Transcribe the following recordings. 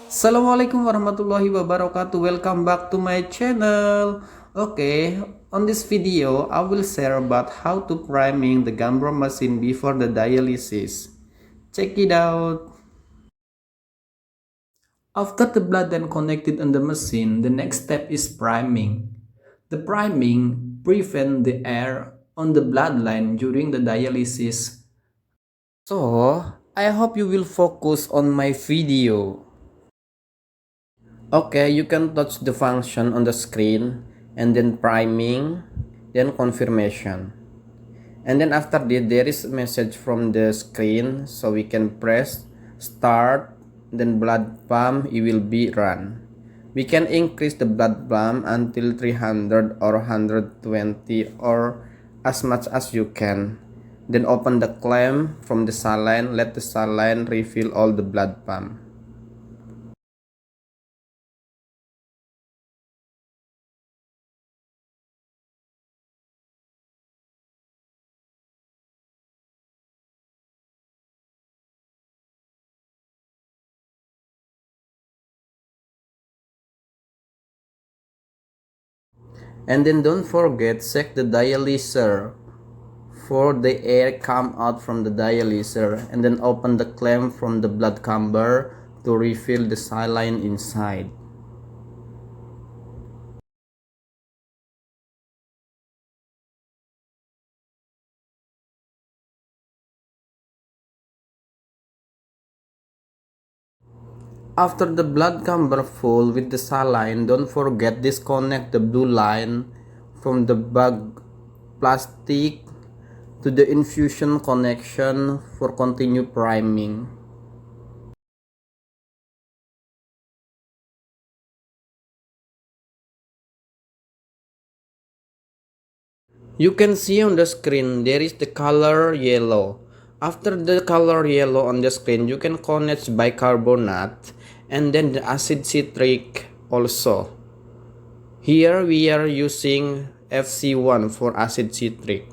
Assalamualaikum warahmatullahi wabarakatuh. Welcome back to my channel. Okay, on this video, I will share about how to priming the gambro machine before the dialysis. Check it out. After the blood then connected on the machine, the next step is priming. The priming prevent the air on the bloodline during the dialysis. So, I hope you will focus on my video. Okay, you can touch the function on the screen and then priming, then confirmation. And then after that, there is a message from the screen, so we can press start, then blood pump, it will be run. We can increase the blood pump until 300 or 120 or as much as you can. Then open the clamp from the saline, let the saline refill all the blood pump. And then don't forget check the dialyser for the air come out from the dialyser, and then open the clamp from the blood chamber to refill the saline inside. After the blood chamber full with the saline, don't forget disconnect the blue line from the bag plastic to the infusion connection for continue priming. You can see on the screen there is the color yellow. After the color yellow on the screen, you can connect bicarbonate and then the acid citric also. Here we are using FC1 for acid citric.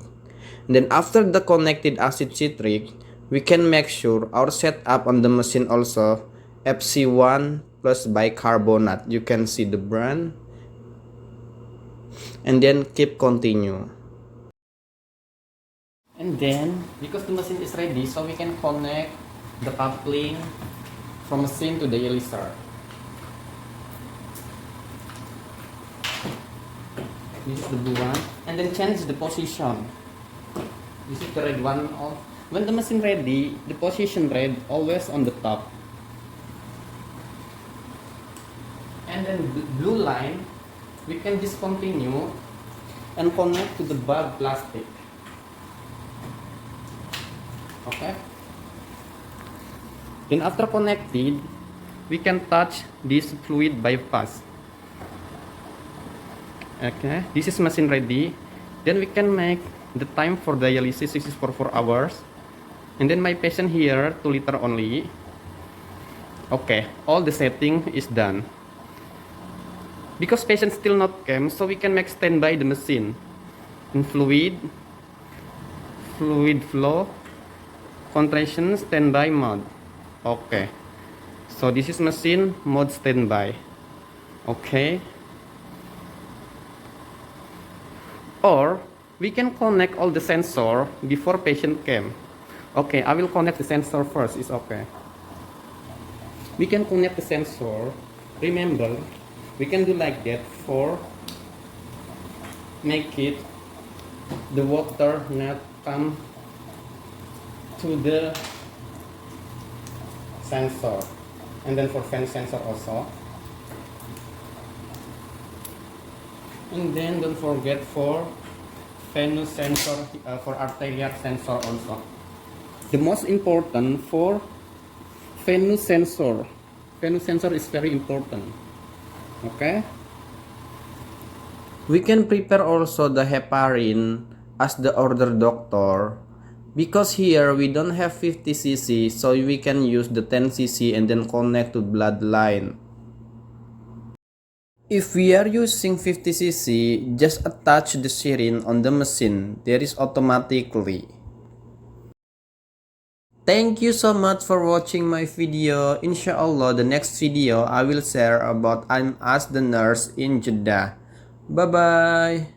Then after the connected acid citric, we can make sure our setup on the machine also FC1 plus bicarbonate. You can see the brand. And then keep continue. And then, because the machine is ready, so we can connect the coupling from machine to the dialyser. This is the blue one. And then change the position. This is the red one. When the machine ready, the position red always on the top. And then the blue line, we can discontinue and connect to the bag plastic. Okay. Then after connected, we can touch this fluid bypass. Okay, this is machine ready. Then we can make the time for dialysis. This is for 4 hours. And then my patient here 2 liter only. Okay, all the setting is done. Because patient still not came, so we can make standby the machine. In fluid flow, contraction standby mode. Okay, so this is machine mode standby. Okay, or we can connect all the sensor before patient came. Okay, I will connect the sensor first. It's okay. We can connect the sensor. Remember, we can do like that for make it the water not come to the sensor, and then for fan sensor also. And then don't forget for venous sensor, for arterial sensor also. The most important for venous sensor. Venous sensor is very important. Okay. We can prepare also the heparin as the order doctor. Because here we don't have 50 cc, so we can use the 10 cc and then connect to bloodline. If we are using 50 cc, just attach the syringe on the machine. There is automatically. Thank you so much for watching my video. Inshallah, the next video I will share about I'm as the nurse in Jeddah. Bye bye.